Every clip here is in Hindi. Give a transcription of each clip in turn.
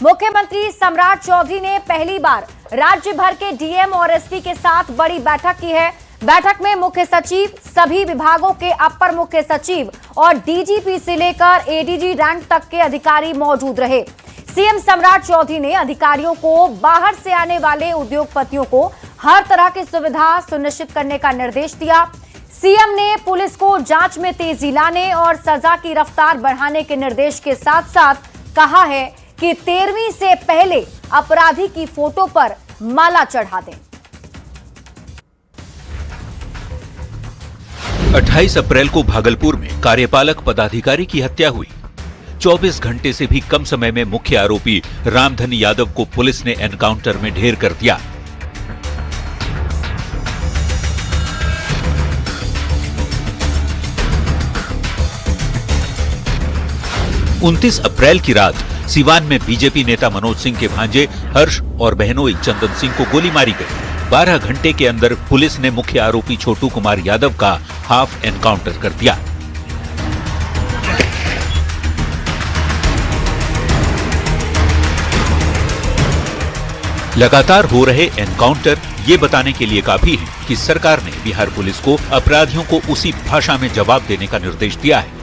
मुख्यमंत्री सम्राट चौधरी ने पहली बार राज्य भर के डीएम और एसपी के साथ बड़ी बैठक की है। बैठक में मुख्य सचिव, सभी विभागों के अपर मुख्य सचिव और डीजीपी से लेकर एडीजी रैंक तक के अधिकारी मौजूद रहे। सीएम सम्राट चौधरी ने अधिकारियों को बाहर से आने वाले उद्योगपतियों को हर तरह की सुविधा सुनिश्चित करने का निर्देश दिया। सीएम ने पुलिस को जांच में तेजी लाने और सजा की रफ्तार बढ़ाने के निर्देश के साथ साथ कहा है कि 13वीं से पहले अपराधी की फोटो पर माला चढ़ा दें। 28 अप्रैल को भागलपुर में कार्यपालक पदाधिकारी की हत्या हुई। 24 घंटे से भी कम समय में मुख्य आरोपी रामधन यादव को पुलिस ने एनकाउंटर में ढेर कर दिया। उनतीस अप्रैल की रात सिवान में बीजेपी नेता मनोज सिंह के भांजे हर्ष और बहनोई चंदन सिंह को गोली मारी गई। 12 घंटे के अंदर पुलिस ने मुख्य आरोपी छोटू कुमार यादव का हाफ एनकाउंटर कर दिया। लगातार हो रहे एनकाउंटर ये बताने के लिए काफी है कि सरकार ने बिहार पुलिस को अपराधियों को उसी भाषा में जवाब देने का निर्देश दिया है।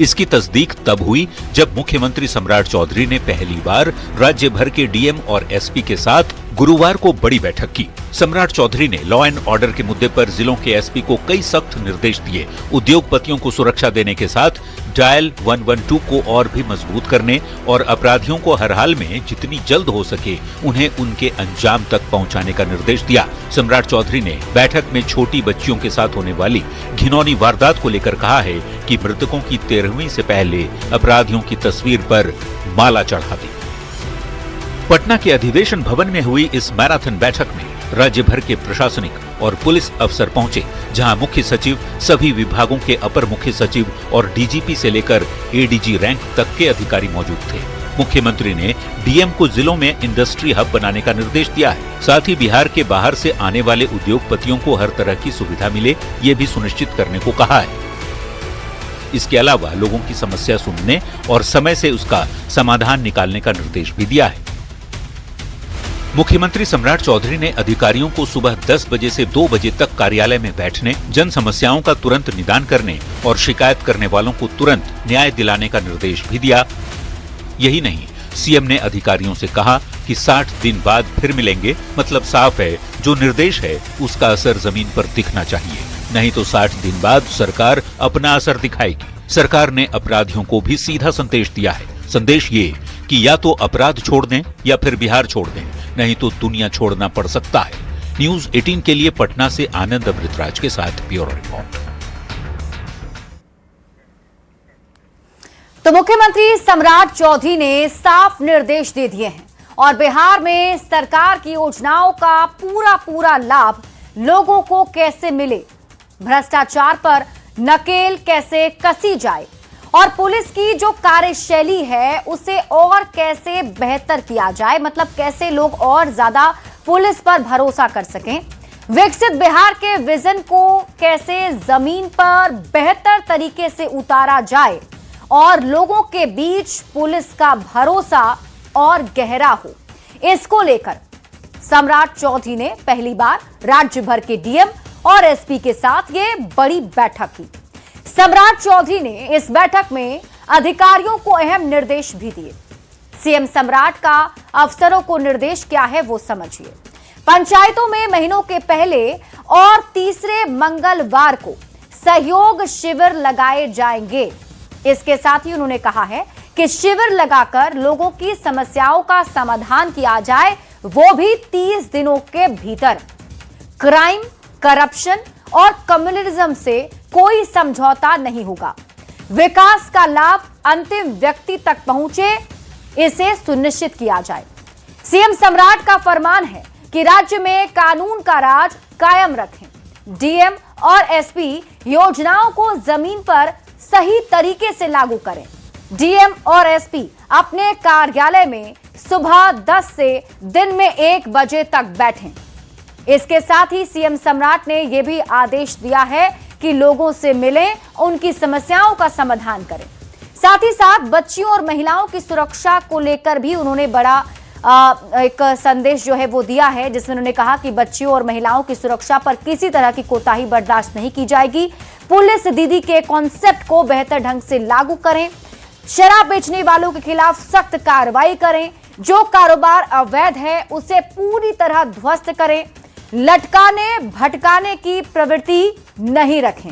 इसकी तस्दीक तब हुई जब मुख्यमंत्री सम्राट चौधरी ने पहली बार राज्य भर के डीएम और एसपी के साथ गुरुवार को बड़ी बैठक की। सम्राट चौधरी ने लॉ एंड ऑर्डर के मुद्दे पर जिलों के एसपी को कई सख्त निर्देश दिए। उद्योगपतियों को सुरक्षा देने के साथ डायल 112 को और भी मजबूत करने और अपराधियों को हर हाल में जितनी जल्द हो सके उन्हें उनके अंजाम तक पहुंचाने का निर्देश दिया। सम्राट चौधरी ने बैठक में छोटी बच्चियों के साथ होने वाली घिनौनी वारदात को लेकर कहा है कि मृतकों की 13वीं से पहले अपराधियों की तस्वीर पर माला चढ़ा दी। पटना के अधिवेशन भवन में हुई इस मैराथन बैठक में राज्य भर के प्रशासनिक और पुलिस अफसर पहुंचे, जहां मुख्य सचिव, सभी विभागों के अपर मुख्य सचिव और डीजीपी से लेकर एडीजी रैंक तक के अधिकारी मौजूद थे। मुख्यमंत्री ने डीएम को जिलों में इंडस्ट्री हब बनाने का निर्देश दिया है। साथ ही बिहार के बाहर से आने वाले उद्योगपतियों को हर तरह की सुविधा मिले, ये भी सुनिश्चित करने को कहा है। इसके अलावा लोगों की समस्या सुनने और समय से उसका समाधान निकालने का निर्देश भी दिया है। मुख्यमंत्री सम्राट चौधरी ने अधिकारियों को सुबह 10 बजे से 2 बजे तक कार्यालय में बैठने, जन समस्याओं का तुरंत निदान करने और शिकायत करने वालों को तुरंत न्याय दिलाने का निर्देश भी दिया। यही नहीं, सीएम ने अधिकारियों से कहा कि 60 दिन बाद फिर मिलेंगे। मतलब साफ है, जो निर्देश है उसका असर जमीन पर दिखना चाहिए, नहीं तो 60 दिन बाद सरकार अपना असर दिखाएगी। सरकार ने अपराधियों को भी सीधा संदेश दिया है। संदेश ये कि या तो अपराध छोड़ दें या फिर बिहार छोड़ दें, नहीं तो दुनिया छोड़ना पड़ सकता है। न्यूज़ 18 के लिए पटना से आनंद अमृतराज के साथ ब्यूरो रिपोर्ट। तो मुख्यमंत्री सम्राट चौधरी ने साफ निर्देश दे दिए हैं और बिहार में सरकार की योजनाओं का पूरा लाभ लोगों को कैसे मिले, भ्रष्टाचार पर नकेल कैसे कसी जाए और पुलिस की जो कार्यशैली है उसे और कैसे बेहतर किया जाए, मतलब कैसे लोग और ज्यादा पुलिस पर भरोसा कर सकें। विकसित बिहार के विजन को कैसे जमीन पर बेहतर तरीके से उतारा जाए और लोगों के बीच पुलिस का भरोसा और गहरा हो, इसको लेकर सम्राट चौधरी ने पहली बार राज्य भर के डीएम और एसपी के साथ ये बड़ी बैठक की। सम्राट चौधरी ने इस बैठक में अधिकारियों को अहम निर्देश भी दिए। सीएम सम्राट का अफसरों को निर्देश क्या है वो समझिए। पंचायतों में महीनों के पहले और तीसरे मंगलवार को सहयोग शिविर लगाए जाएंगे। इसके साथ ही उन्होंने कहा है कि शिविर लगाकर लोगों की समस्याओं का समाधान किया जाए, वो भी 30 दिनों के भीतर। क्राइम, करप्शन और कम्युनिज्म से कोई समझौता नहीं होगा। विकास का लाभ अंतिम व्यक्ति तक पहुंचे, इसे सुनिश्चित किया जाए। सीएम सम्राट का फरमान है कि राज्य में कानून का राज कायम रखें। डीएम और एसपी योजनाओं को जमीन पर सही तरीके से लागू करें। डीएम और एसपी अपने कार्यालय में सुबह 10 से दिन में 1 बजे तक बैठें। इसके साथ ही सीएम सम्राट ने यह भी आदेश दिया है कि लोगों से मिलें, उनकी समस्याओं का समाधान करें। साथ ही साथ बच्चियों और महिलाओं की सुरक्षा को लेकर भी उन्होंने बड़ा एक संदेश जो है वो दिया है, जिसमें उन्होंने कहा कि बच्चियों और महिलाओं की सुरक्षा पर किसी तरह की कोताही बर्दाश्त नहीं की जाएगी। पुलिस दीदी के कॉन्सेप्ट को बेहतर ढंग से लागू करें, शराब बेचने वालों के खिलाफ सख्त कार्रवाई करें, जो कारोबार अवैध है उसे पूरी तरह ध्वस्त करें, लटकाने भटकाने की प्रवृत्ति नहीं रखें।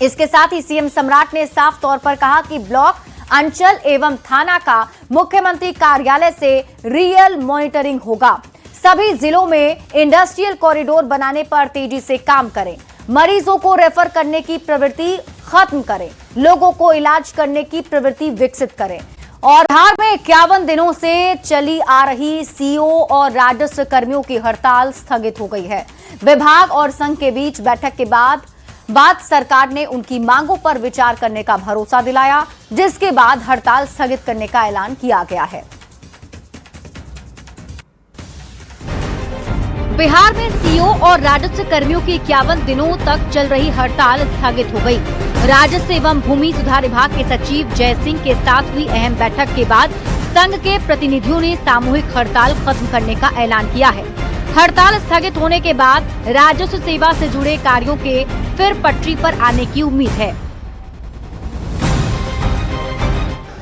इसके साथ ही सीएम सम्राट ने साफ तौर पर कहा कि ब्लॉक, अंचल एवं थाना का मुख्यमंत्री कार्यालय से रियल मॉनिटरिंग होगा। सभी जिलों में इंडस्ट्रियल कॉरिडोर बनाने पर तेजी से काम करें, मरीजों को रेफर करने की प्रवृत्ति खत्म करें, लोगों को इलाज करने की प्रवृत्ति विकसित करें। और बिहार में 51 दिनों से चली आ रही सीओ और राजस्व कर्मियों की हड़ताल स्थगित हो गई है। विभाग और संघ के बीच बैठक के बाद सरकार ने उनकी मांगों पर विचार करने का भरोसा दिलाया, जिसके बाद हड़ताल स्थगित करने का ऐलान किया गया है। बिहार में सीओ और राजस्व कर्मियों की 51 दिनों तक चल रही हड़ताल स्थगित हो गई। राजस्व एवं भूमि सुधार विभाग के सचिव जय सिंह के साथ हुई अहम बैठक के बाद संघ के प्रतिनिधियों ने सामूहिक हड़ताल खत्म करने का ऐलान किया है। हड़ताल स्थगित होने के बाद राजस्व सेवा से जुड़े कार्यों के फिर पटरी पर आने की उम्मीद है।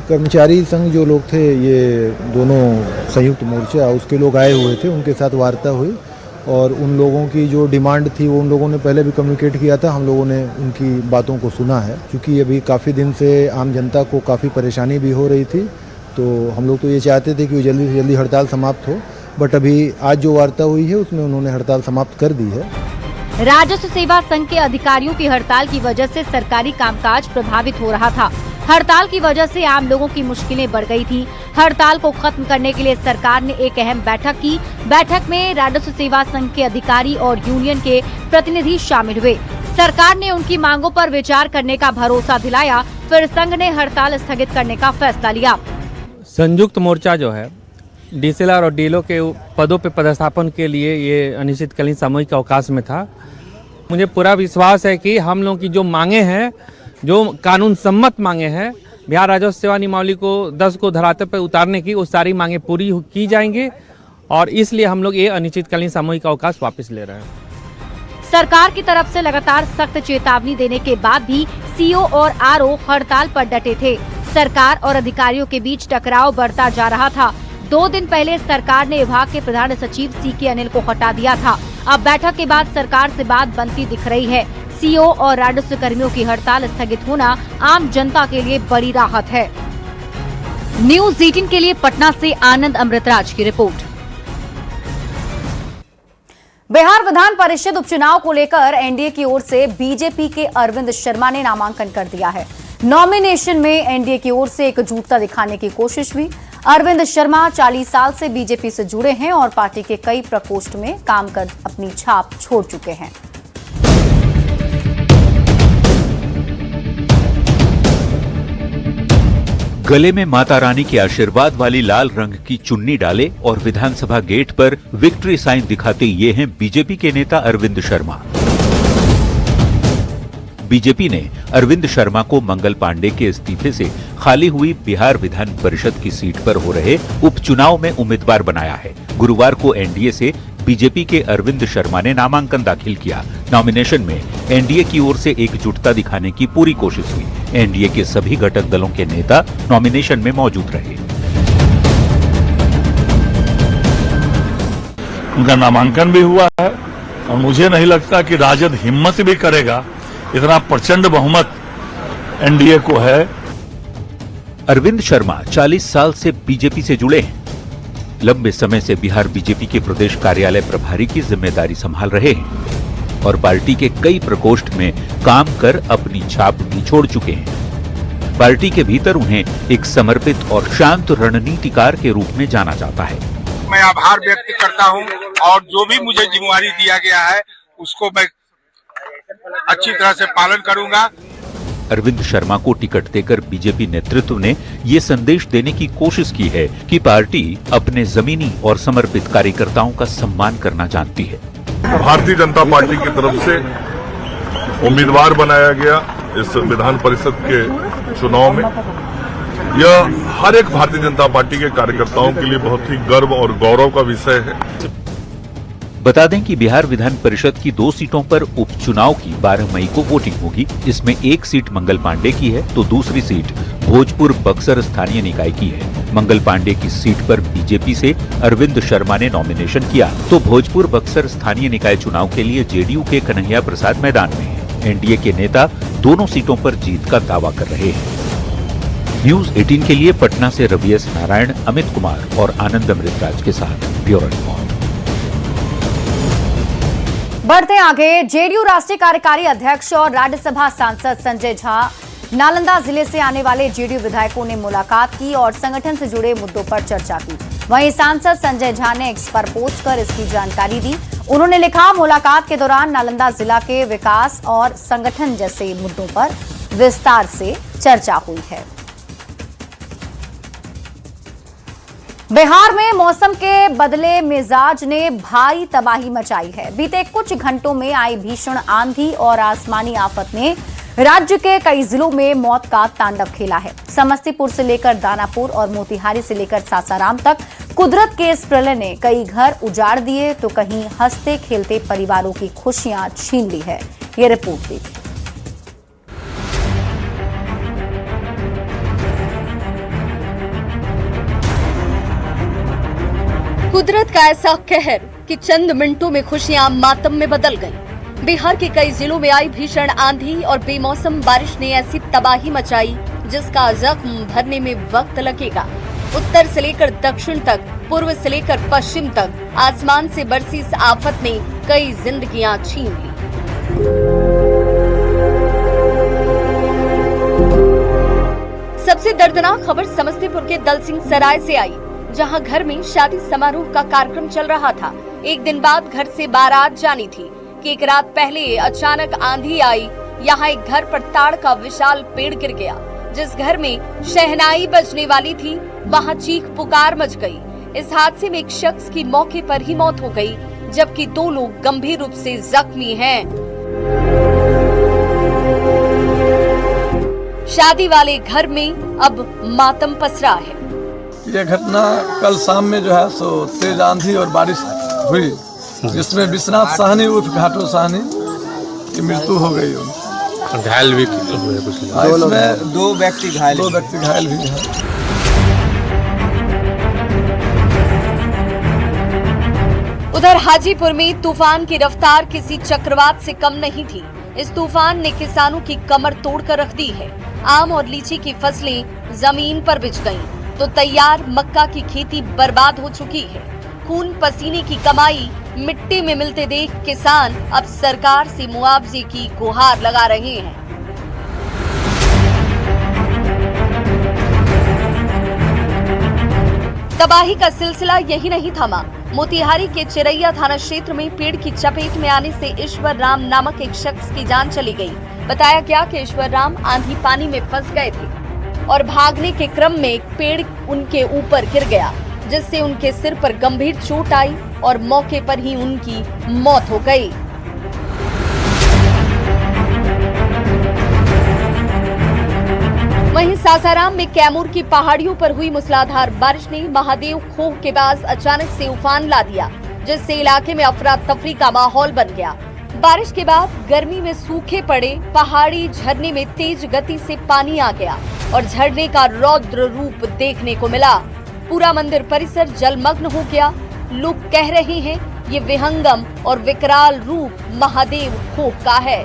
कर्मचारी संघ जो लोग थे, ये दोनों संयुक्त मोर्चा, उसके लोग आए हुए थे, उनके साथ वार्ता हुई और उन लोगों की जो डिमांड थी वो उन लोगों ने पहले भी कम्युनिकेट किया था। हम लोगों ने उनकी बातों को सुना है, क्योंकि अभी काफ़ी दिन से आम जनता को काफ़ी परेशानी भी हो रही थी। तो हम लोग तो ये चाहते थे कि जल्दी से जल्दी हड़ताल समाप्त हो, बट अभी आज जो वार्ता हुई है उसमें उन्होंने हड़ताल समाप्त कर दी है। राजस्व सेवा संघ के अधिकारियों की हड़ताल की वजह से सरकारी कामकाज प्रभावित हो रहा था। हड़ताल की वजह से आम लोगों की मुश्किलें बढ़ गई थी। हड़ताल को खत्म करने के लिए सरकार ने एक अहम बैठक की। बैठक में राजस्व सेवा संघ के अधिकारी और यूनियन के प्रतिनिधि शामिल हुए। सरकार ने उनकी मांगों पर विचार करने का भरोसा दिलाया, फिर संघ ने हड़ताल स्थगित करने का फैसला लिया। संयुक्त मोर्चा जो है डीसीएलआर और डीएलओ के पदों पर पदस्थापन के लिए ये अनिश्चितकालीन सामूहिक अवकाश में था। मुझे पूरा विश्वास है कि हम लोगों की जो मांगे हैं, जो कानून सम्मत मांगे हैं, बिहार राजस्व सेवा नियमावली को 10 को धरातल पर उतारने की, वो सारी मांगे पूरी की जाएंगी और इसलिए हम लोग ये अनिश्चितकालीन सामूहिक अवकाश वापस ले रहे हैं। सरकार की तरफ से लगातार सख्त चेतावनी देने के बाद भी सीओ और आरओ हड़ताल पर डटे थे। सरकार और अधिकारियों के बीच टकराव बढ़ता जा रहा था। 2 दिन पहले सरकार ने विभाग के प्रधान सचिव सीके अनिल को हटा दिया था। अब बैठक के बाद सरकार से बात बनती दिख रही है। सीओ और राजस्व कर्मियों की हड़ताल स्थगित होना आम जनता के लिए बड़ी राहत है। न्यूज़ 18 के लिए पटना से आनंद अमृतराज की रिपोर्ट। बिहार विधान परिषद उपचुनाव को लेकर एनडीए की ओर से बीजेपी के अरविंद शर्मा ने नामांकन कर दिया है। नॉमिनेशन में एनडीए की ओर से एकजुटता दिखाने की कोशिश हुई। अरविंद शर्मा 40 साल से बीजेपी से जुड़े हैं और पार्टी के कई प्रकोष्ठ में काम कर अपनी छाप छोड़ चुके हैं। गले में माता रानी के आशीर्वाद वाली लाल रंग की चुन्नी डाले और विधानसभा गेट पर विक्ट्री साइन दिखाते ये हैं बीजेपी के नेता अरविंद शर्मा। बीजेपी ने अरविंद शर्मा को मंगल पांडे के इस्तीफे से खाली हुई बिहार विधान परिषद की सीट पर हो रहे उपचुनाव में उम्मीदवार बनाया है। गुरुवार को एनडीए से बीजेपी के अरविंद शर्मा ने नामांकन दाखिल किया। नॉमिनेशन में एनडीए की ओर से एकजुटता दिखाने की पूरी कोशिश हुई। एनडीए के सभी घटक दलों के नेता नॉमिनेशन में मौजूद रहे। उनका नामांकन भी हुआ है और मुझे नहीं लगता कि राजद हिम्मत भी करेगा। इतना प्रचंड बहुमत एनडीए को है। अरविंद शर्मा 40 साल से बीजेपी से जुड़े हैं। लंबे समय से बिहार बीजेपी के प्रदेश कार्यालय प्रभारी की जिम्मेदारी संभाल रहे हैं और पार्टी के कई प्रकोष्ठ में काम कर अपनी छाप भी छोड़ चुके हैं। पार्टी के भीतर उन्हें एक समर्पित और शांत रणनीतिकार के रूप में जाना जाता है। मैं आभार व्यक्त करता हूं और जो भी मुझे जिम्मेवारी दिया गया है उसको मैं अच्छी तरह से पालन करूंगा। अरविंद शर्मा को टिकट देकर बीजेपी नेतृत्व ने ये संदेश देने की कोशिश की है कि पार्टी अपने जमीनी और समर्पित कार्यकर्ताओं का सम्मान करना जानती है। भारतीय जनता पार्टी की तरफ से उम्मीदवार बनाया गया इस विधान परिषद के चुनाव में यह हर एक भारतीय जनता पार्टी के कार्यकर्ताओं के लिए बहुत ही गर्व और गौरव का विषय है। बता दें कि बिहार विधान परिषद की 2 सीटों पर उपचुनाव की 12 मई को वोटिंग होगी। इसमें एक सीट मंगल पांडे की है तो दूसरी सीट भोजपुर बक्सर स्थानीय निकाय की है। मंगल पांडे की सीट पर बीजेपी से अरविंद शर्मा ने नॉमिनेशन किया तो भोजपुर बक्सर स्थानीय निकाय चुनाव के लिए जेडीयू के कन्हैया प्रसाद मैदान में है। एनडीए के नेता दोनों सीटों पर जीत का दावा कर रहे हैं। न्यूज 18 के लिए पटना से रवि एस नारायण, अमित कुमार और आनंद अमृतराज के साथ ब्यूरो रिपोर्ट। बढ़ते आगे, जेडीयू राष्ट्रीय कार्यकारी अध्यक्ष और राज्यसभा सांसद संजय झा नालंदा जिले से आने वाले जेडीयू विधायकों ने मुलाकात की और संगठन से जुड़े मुद्दों पर चर्चा की। वहीं सांसद संजय झा ने एक्स पर पोस्ट कर इसकी जानकारी दी। उन्होंने लिखा, मुलाकात के दौरान नालंदा जिला के विकास और संगठन जैसे मुद्दों पर विस्तार से चर्चा हुई है। बिहार में मौसम के बदले मिजाज ने भारी तबाही मचाई है। बीते कुछ घंटों में आई भीषण आंधी और आसमानी आफत ने राज्य के कई जिलों में मौत का तांडव खेला है। समस्तीपुर से लेकर दानापुर और मोतिहारी से लेकर सासाराम तक कुदरत के इस प्रलय ने कई घर उजाड़ दिए तो कहीं हंसते खेलते परिवारों की खुशियां छीन ली है। ये रिपोर्ट देखिए। कुदरत का ऐसा कहर कि चंद मिनटों में खुशियां मातम में बदल गईं। बिहार के कई जिलों में आई भीषण आंधी और बेमौसम बारिश ने ऐसी तबाही मचाई जिसका जख्म भरने में वक्त लगेगा। उत्तर से लेकर दक्षिण तक, पूर्व से लेकर पश्चिम तक आसमान से बरसी इस आफत ने कई जिंदगियां छीन ली। सबसे दर्दनाक खबर समस्तीपुर के दलसिंह सराय से आई, जहां घर में शादी समारोह का कार्यक्रम चल रहा था। एक दिन बाद घर से बारात जानी थी कि एक रात पहले अचानक आंधी आई। यहाँ एक घर पर ताड़ का विशाल पेड़ गिर गया। जिस घर में शहनाई बजने वाली थी वहाँ चीख पुकार मच गई। इस हादसे में एक शख्स की मौके पर ही मौत हो गई, जबकि 2 लोग गंभीर रूप से जख्मी हैं। शादी वाले घर में अब मातम पसरा है। ये घटना कल शाम में जो है सो तेज आंधी और बारिश हुई, जिसमें विश्वनाथ साहनी उर्फ घाटो साहनी की मृत्यु हो गई। घायल भी हुए कुछ लोग। इसमें 2 व्यक्ति घायल भी हैं। उधर हाजीपुर में तूफान की रफ्तार किसी चक्रवात से कम नहीं थी। इस तूफान ने किसानों की कमर तोड़कर रख दी है। आम और लीची की फसलें जमीन पर बिछ गईं, तो तैयार मक्का की खेती बर्बाद हो चुकी है। खून पसीने की कमाई मिट्टी में मिलते देख किसान अब सरकार से मुआवजे की गुहार लगा रहे हैं। तबाही का सिलसिला यही नहीं थमा। मोतिहारी के चिरैया थाना क्षेत्र में पेड़ की चपेट में आने से ईश्वर राम नामक एक शख्स की जान चली गई। बताया गया कि ईश्वर राम आंधी पानी में फंस गए थे और भागने के क्रम में एक पेड़ उनके ऊपर गिर गया, जिससे उनके सिर पर गंभीर चोट आई और मौके पर ही उनकी मौत हो गई। वहीं सासाराम में कैमूर की पहाड़ियों पर हुई मूसलाधार बारिश ने महादेव खोह के पास अचानक से उफान ला दिया, जिससे इलाके में अफरा तफरी का माहौल बन गया। बारिश के बाद गर्मी में सूखे पड़े पहाड़ी झरने में तेज गति से पानी आ गया और झरने का रौद्र रूप देखने को मिला। पूरा मंदिर परिसर जलमग्न हो गया। लोग कह रहे हैं ये विहंगम और विकराल रूप महादेव खोह का है।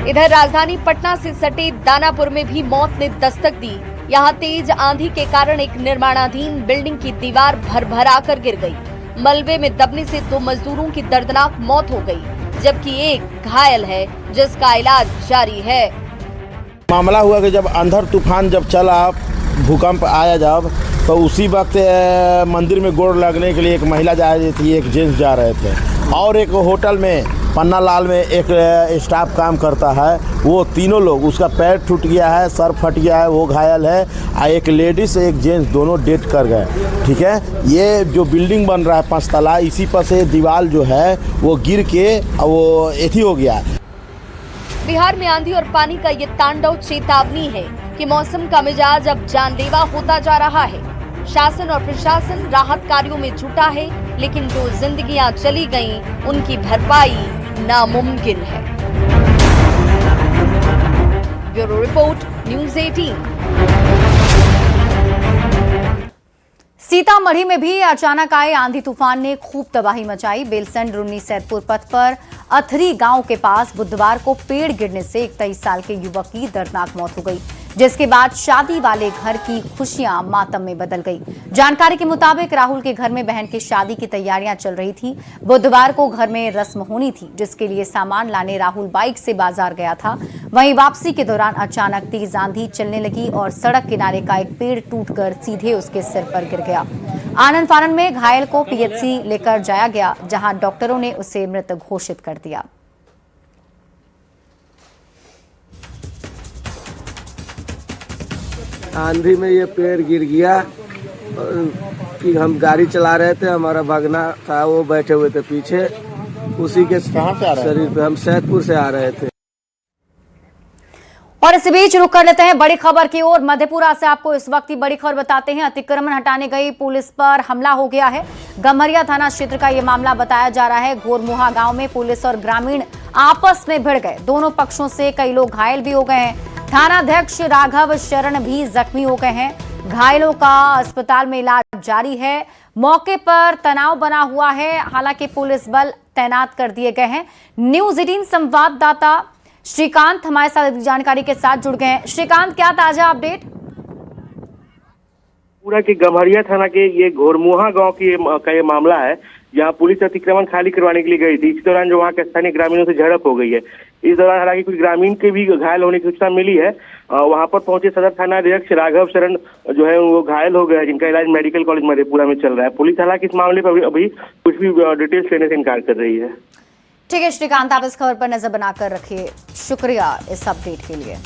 इधर राजधानी पटना से सटे दानापुर में भी मौत ने दस्तक दी। यहाँ तेज आंधी के कारण एक निर्माणाधीन बिल्डिंग की दीवार भरभरा कर गिर गई। मलबे में दबने से 2 मजदूरों की दर्दनाक मौत हो गई, जबकि एक घायल है जिसका इलाज जारी है। मामला हुआ कि जब अंधर तूफान जब चला, भूकंप आया जब, तो उसी वक्त मंदिर में गोड़ लगने के लिए एक महिला जा रही थी, एक जेंट्स जा रहे थे, और एक होटल में पन्ना लाल में एक स्टाफ काम करता है। वो तीनों लोग, उसका पैर टूट गया है, सर फट गया है, वो घायल है, और एक लेडीज एक जेंट्स दोनों डेथ कर गए। ठीक है, ये जो बिल्डिंग बन रहा है 5 तला, इसी पर से दीवार जो है वो गिर के वो एथी हो गया। बिहार में आंधी और पानी का ये तांडव चेतावनी है कि मौसम का मिजाज अब जानलेवा होता जा रहा है। शासन और प्रशासन राहत कार्यों में जुटा है, लेकिन जो जिंदगियां चली गईं, उनकी भरपाई नामुमकिन है। Bureau report, news 18। सीतामढ़ी में भी अचानक आए आंधी तूफान ने खूब तबाही मचाई। बेलसंड रुन्नी सैदपुर पथ पर अथरी गांव के पास बुधवार को पेड़ गिरने से एक 23 साल के युवक की दर्दनाक मौत हो गई, जिसके बाद शादी वाले घर की खुशियां मातम में बदल गई। जानकारी के मुताबिक राहुल के घर में बहन की शादी की तैयारियां चल रही थी। बुधवार को घर में रस्म होनी थी, जिसके लिए सामान लाने राहुल बाइक से बाजार गया था। वहीं वापसी के दौरान अचानक तेज आंधी चलने लगी और सड़क किनारे का एक पेड़ टूटकर सीधे उसके सिर पर गिर गया। आनन फानन में घायल को पीएचसी लेकर जाया गया, जहां डॉक्टरों ने उसे मृत घोषित कर दिया। आंधी में ये पेड़ गिर गया कि हम गाड़ी चला रहे थे, हमारा भगना था, वो बैठे हुए थे पीछे, उसी के शरीर पे। हम सैदपुर से आ रहे थे। और इसी बीच रुक कर लेते हैं बड़ी खबर की ओर। मधेपुरा से आपको इस वक्त की बड़ी खबर बताते हैं। अतिक्रमण हटाने गई पुलिस पर हमला हो गया है। गम्हरिया थाना क्षेत्र का ये मामला बताया जा रहा है। घोरमुहा गांव में पुलिस और ग्रामीण आपस में भिड़ गए। दोनों पक्षों से कई लोग घायल भी हो गए हैं। थानाध्यक्ष राघव शरण भी जख्मी हो गए हैं। घायलों का अस्पताल में इलाज जारी है। मौके पर तनाव बना हुआ है, हालांकि पुलिस बल तैनात कर दिए गए हैं। न्यूज़ 18 संवाददाता श्रीकांत हमारे साथ जानकारी के साथ जुड़ गए हैं। श्रीकांत, क्या ताजा अपडेट? पूरा के गम्हरिया थाना के ये घोरमुहा गांव का ये मामला है, जहां पुलिस अतिक्रमण खाली करवाने के लिए गई थी। इस दौरान जो वहां के स्थानीय ग्रामीणों से झड़प हो गई है। इस दौरान हालांकि कुछ ग्रामीण के भी घायल होने की सूचना मिली है। वहां पर पहुंचे सदर थाना अध्यक्ष राघव शरण जो है वो घायल हो गए हैं, जिनका इलाज मेडिकल कॉलेज मधेपुरा में चल रहा है। पुलिस हालांकि इस मामले पर अभी कुछ भी डिटेल्स लेने से इनकार कर रही है। ठीक है श्रीकांत, आप इस खबर पर नजर बनाकर रखिए। शुक्रिया इस अपडेट के लिए।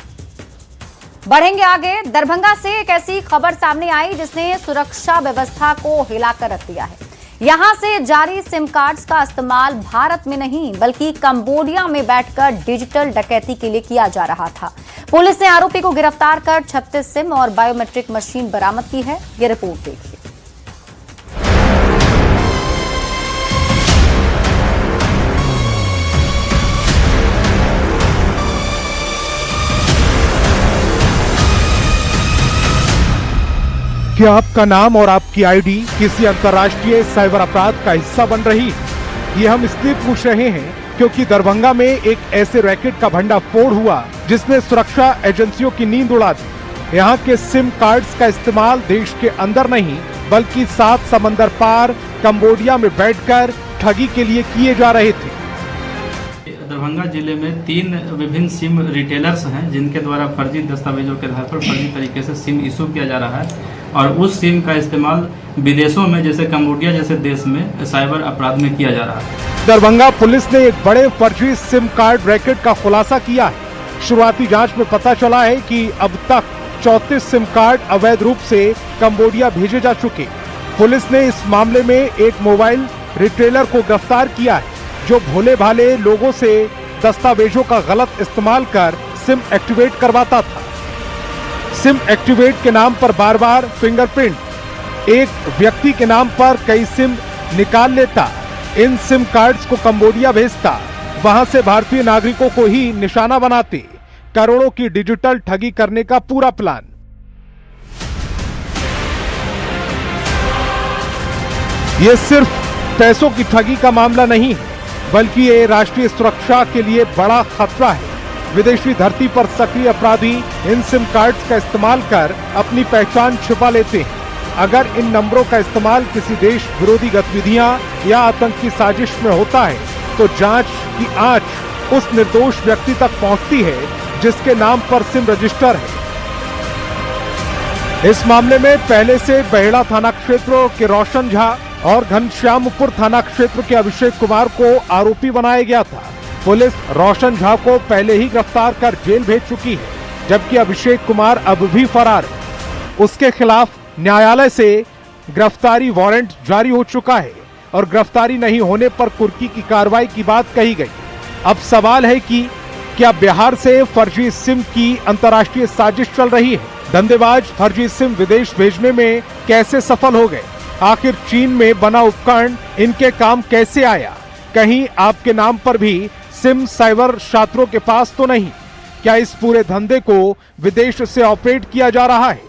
बढ़ेंगे आगे। दरभंगा से एक ऐसी खबर सामने आई जिसने सुरक्षा व्यवस्था को हिलाकर रख दिया है। यहां से जारी सिम कार्ड्स का इस्तेमाल भारत में नहीं बल्कि कंबोडिया में बैठकर डिजिटल डकैती के लिए किया जा रहा था। पुलिस ने आरोपी को गिरफ्तार कर 36 सिम और बायोमेट्रिक मशीन बरामद की है। ये रिपोर्ट देखिए। क्या आपका नाम और आपकी आईडी किसी अंतर्राष्ट्रीय साइबर अपराध का हिस्सा बन रही? ये हम इसलिए पूछ रहे हैं क्योंकि दरभंगा में एक ऐसे रैकेट का भंडाफोड़ हुआ जिसने सुरक्षा एजेंसियों की नींद उड़ा दी। यहाँ के सिम कार्ड्स का इस्तेमाल देश के अंदर नहीं बल्कि 7 समंदर पार कंबोडिया में बैठकर ठगी के लिए किए जा रहे थे। दरभंगा जिले में 3 विभिन्न सिम रिटेलर्स हैं, जिनके द्वारा फर्जी दस्तावेजों के आधार पर फर्जी तरीके से सिम इशू किया जा रहा है और उस सिम का इस्तेमाल विदेशों में जैसे कंबोडिया जैसे देश में साइबर अपराध में किया जा रहा है। दरभंगा पुलिस ने एक बड़े फर्जी सिम कार्ड रैकेट का खुलासा किया है। शुरुआती जांच में पता चला है कि अब तक 34 सिम कार्ड अवैध रूप से कंबोडिया भेजे जा चुके। पुलिस ने इस मामले में एक मोबाइल रिटेलर को गिरफ्तार किया है, जो भोले भाले लोगों से दस्तावेजों का गलत इस्तेमाल कर सिम एक्टिवेट करवाता था। सिम एक्टिवेट के नाम पर बार बार फिंगरप्रिंट, एक व्यक्ति के नाम पर कई सिम निकाल लेता, इन सिम कार्ड्स को कंबोडिया भेजता, वहां से भारतीय नागरिकों को ही निशाना बनाते, करोड़ों की डिजिटल ठगी करने का पूरा प्लान। ये सिर्फ पैसों की ठगी का मामला नहीं है, बल्कि ये राष्ट्रीय सुरक्षा के लिए बड़ा खतरा है। विदेशी धरती पर सक्रिय अपराधी इन सिम कार्ड्स का इस्तेमाल कर अपनी पहचान छिपा लेते हैं। अगर इन नंबरों का इस्तेमाल किसी देश विरोधी गतिविधियां या आतंकी साजिश में होता है तो जांच की आंच उस निर्दोष व्यक्ति तक पहुंचती है जिसके नाम पर सिम रजिस्टर है। इस मामले में पहले से बहेड़ा थाना क्षेत्र के रोशन झा और घनश्यामपुर थाना क्षेत्र के अभिषेक कुमार को आरोपी बनाया गया था। पुलिस रोशन झा को पहले ही गिरफ्तार कर जेल भेज चुकी है, जबकि अभिषेक कुमार अब भी फरार है। उसके खिलाफ न्यायालय से गिरफ्तारी वारंट जारी हो चुका है और गिरफ्तारी नहीं होने पर कुर्की की कार्रवाई की बात कही गई। अब सवाल है कि क्या बिहार से फर्जी सिम की अंतर्राष्ट्रीय साजिश चल रही है? धंधेबाज फर्जी सिम विदेश भेजने में कैसे सफल हो गए? आखिर चीन में बना उपकरण इनके काम कैसे आया? कहीं आपके नाम पर भी सिम साइबर छात्रों के पास तो नहीं? क्या इस पूरे धंधे को विदेश से ऑपरेट किया जा रहा है?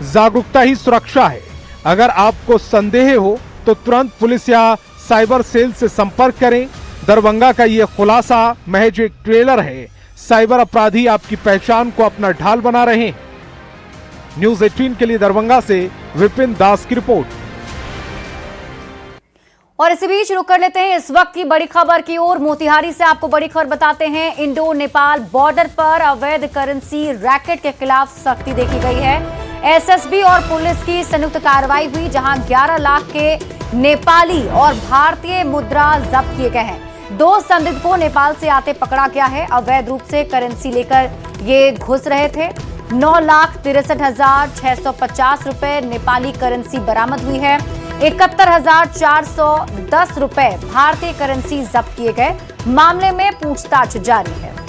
जागरूकता ही सुरक्षा है। अगर आपको संदेह हो तो तुरंत पुलिस या साइबर सेल से संपर्क करें। दरभंगा का ये खुलासा महज एक ट्रेलर है। साइबर अपराधी आपकी पहचान को अपना ढाल बना रहे हैं। न्यूज़ 18 के लिए दरभंगा से विपिन दास की रिपोर्ट। और इसी बीच रुक कर लेते हैं इस वक्त की बड़ी खबर की ओर। मोतिहारी से आपको बड़ी खबर बताते हैं। इंडो नेपाल बॉर्डर पर अवैध करेंसी रैकेट के खिलाफ सख्ती देखी गई है। एसएसबी और पुलिस की संयुक्त कार्रवाई हुई, जहां 11 लाख के नेपाली और भारतीय मुद्रा जब्त किए गए हैं। 2 संदिग्ध को नेपाल से आते पकड़ा गया है। अवैध रूप से करेंसी लेकर ये घुस रहे थे। 9,63,650 रुपए नेपाली करेंसी बरामद हुई है। 71,410 रुपए भारतीय करेंसी जब्त किए गए। मामले में पूछताछ जारी है।